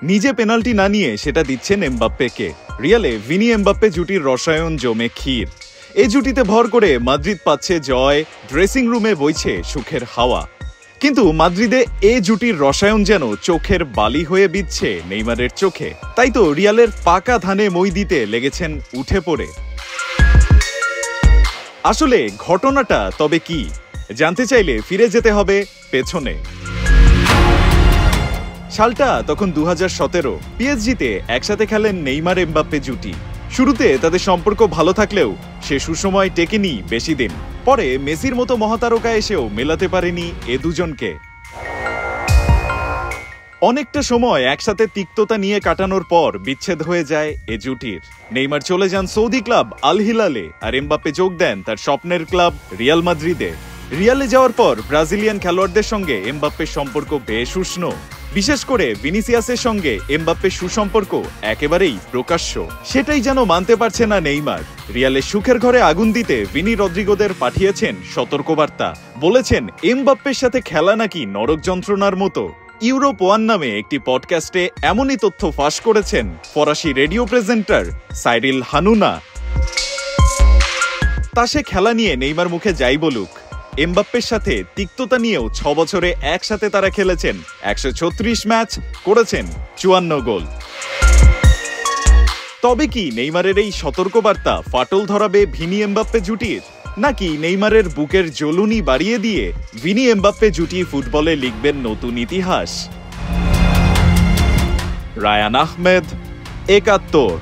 নিজে পেনাল্টি না নিয়ে সেটা দিচ্ছেন এমবাপ্পেকে। রিয়ালে ভিনি এমবাপ্পে জুটির রসায়ন জমে ক্ষীর। এই জুটিতে ভর করে মাদ্রিদ পাচ্ছে জয়, ড্রেসিং রুমে বইছে সুখের হাওয়া। কিন্তু মাদ্রিদে এ জুটির রসায়ন যেন চোখের বালি হয়ে বিঁধছে নেইমারের চোখে। তাই তো রিয়ালের পাকা ধানে মই দিতে লেগেছেন উঠে পড়ে। আসলে ঘটনাটা তবে কি জানতে চাইলে ফিরে যেতে হবে পেছনে। সালটা তখন 2017। পিএসজিতে একসাথে খেলেন নেইমার এমবাপ্পে জুটি। শুরুতে তাদের সম্পর্ক ভালো থাকলেও সে সুসময় টেকেনি বেশি দিন। পরে মেসির মতো মহাতারকা এসেও মেলাতে পারেনি এ দুজনকে। অনেকটা সময় একসাথে তিক্ততা নিয়ে কাটানোর পর বিচ্ছেদ হয়ে যায় এ জুটির। নেইমার চলে যান সৌদি ক্লাব আল হিলালে, আর এমবাপ্পে যোগ দেন তার স্বপ্নের ক্লাব রিয়াল মাদ্রিদে। রিয়ালে যাওয়ার পর ব্রাজিলিয়ান খেলোয়াড়দের সঙ্গে এমবাপ্পের সম্পর্ক বেশ উষ্ণ। বিশেষ করে ভিনিসিয়াসের সঙ্গে এমবাপ্পের সুসম্পর্ক একেবারেই প্রকাশ্য। সেটাই যেন মানতে পারছে না নেইমার। রিয়ালের সুখের ঘরে আগুন দিতে ভিনি রদ্রিগোদের পাঠিয়েছেন সতর্কবার্তা। বলেছেন এমবাপ্পের সাথে খেলা নাকি নরক যন্ত্রণার মতো। ইউরোপ ওয়ান নামে একটি পডকাস্টে এমনই তথ্য ফাঁস করেছেন ফরাসি রেডিও প্রেজেন্টার সাইরিল হানুনা। তা সে খেলা নিয়ে নেইমার মুখে যাই বলুক, এমবাপ্পের সাথে তিক্ততা নিয়েও 6 বছরে একসাথে তারা খেলেছেন 136 ম্যাচ, করেছেন 54 গোল। তবে কি নেইমারের এই সতর্কবার্তা ফাটল ধরাবে ভিনি এমবাপ্পে জুটির? নাকি নেইমারের বুকের জ্বলুনি বাড়িয়ে দিয়ে ভিনি এমবাপ্পে জুটি ফুটবলে লিখবেন নতুন ইতিহাস? রায়ান আহমেদ, ৭১।